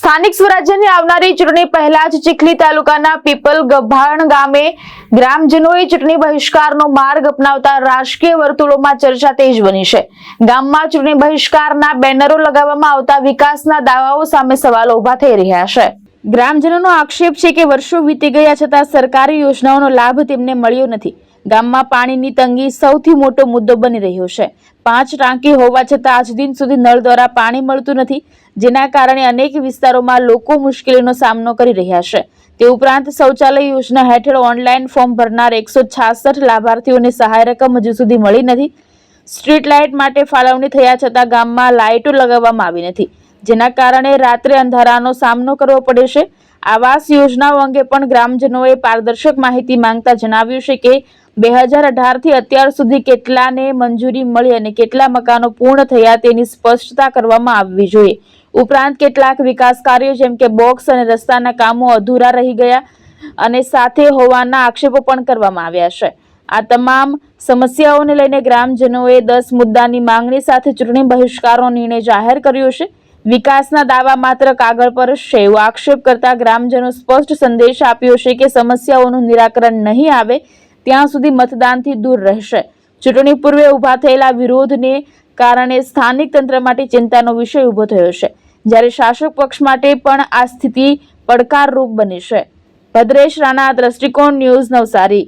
સ્થાનિક સ્વરાજ્યની આવનારી ચૂંટણી પહેલા જ ચીખલી તાલુકાના પીપલ ગભાણ ગામે ગ્રામજનોએ ચૂંટણી બહિષ્કારનો માર્ગ અપનાવતા રાજકીય વર્તુળોમાં ચર્ચા તેજ બની છે। ગામમાં ચૂંટણી બહિષ્કારના બેનરો લગાવવામાં આવતા વિકાસના દાવાઓ સામે સવાલો ઉભા થઈ રહ્યા છે। ગ્રામજનોનો આક્ષેપ છે કે વર્ષો વીતી ગયા છતાં સરકારી યોજનાઓનો લાભ તેમને મળ્યો નથી। ગામમાં પાણીની તંગી સૌથી મોટો મુદ્દો બની રહ્યો છે। 5 ટાંકી હોવા છતાં આજ દિન સુધી નળ દ્વારા પાણી મળતું નથી, જેના કારણે અનેક વિસ્તારોમાં લોકો મુશ્કેલીનો સામનો કરી રહ્યા છે। તે ઉપરાંત શૌચાલય યોજના હેઠળ ઓનલાઈન ફોર્મ ભરનાર 166 લાભાર્થીઓને સહાય રકમ હજુ સુધી મળી નથી। સ્ટ્રીટ લાઇટ માટે ફાળવણી થયા છતાં ગામમાં લાઇટો લગાવવામાં આવી નથી, જેના કારણે રાત્રે અંધારાનો સામનો કરવો પડે છે। આવાસ યોજનાઓ અંગે પણ ગ્રામજનોએ પારદર્શક માહિતી માંગતા જણાવ્યું છે કે 2018 થી અત્યાર સુધી કેટલાને મંજૂરી મળી અને કેટલા મકાનો પૂર્ણ થયા તેની સ્પષ્ટતા કરવામાં આવવી જોઈએ। ઉપરાંત કેટલાક વિકાસ કાર્યો જેમ કે બોક્સ અને રસ્તાના કામો અધૂરા રહી ગયા અને સાથે હોવાના આક્ષેપો પણ કરવામાં આવ્યા છે। આ તમામ સમસ્યાઓને લઈને ગ્રામજનોએ 10 મુદ્દાની માંગણી સાથે ચૂંટણી બહિષ્કારનો નિર્ણય જાહેર કર્યો છે। વિકાસના દાવા માત્ર કાગળ પર છે એવો આક્ષેપ કરતા ગ્રામજનો સ્પષ્ટ સંદેશ આપ્યો છે કે સમસ્યાઓનું નિરાકરણ નહીં આવે ત્યાં સુધી મતદાનથી દૂર રહેશે। ચૂંટણી પૂર્વે ઉભા થયેલા વિરોધને કારણે સ્થાનિક તંત્ર માટે ચિંતાનો વિષય ઉભો થયો છે, જ્યારે શાસક પક્ષ માટે પણ આ સ્થિતિ પડકારરૂપ બની છે। ભદ્રેશ રાણા, દ્રષ્ટિકોણ ન્યૂઝ, નવસારી।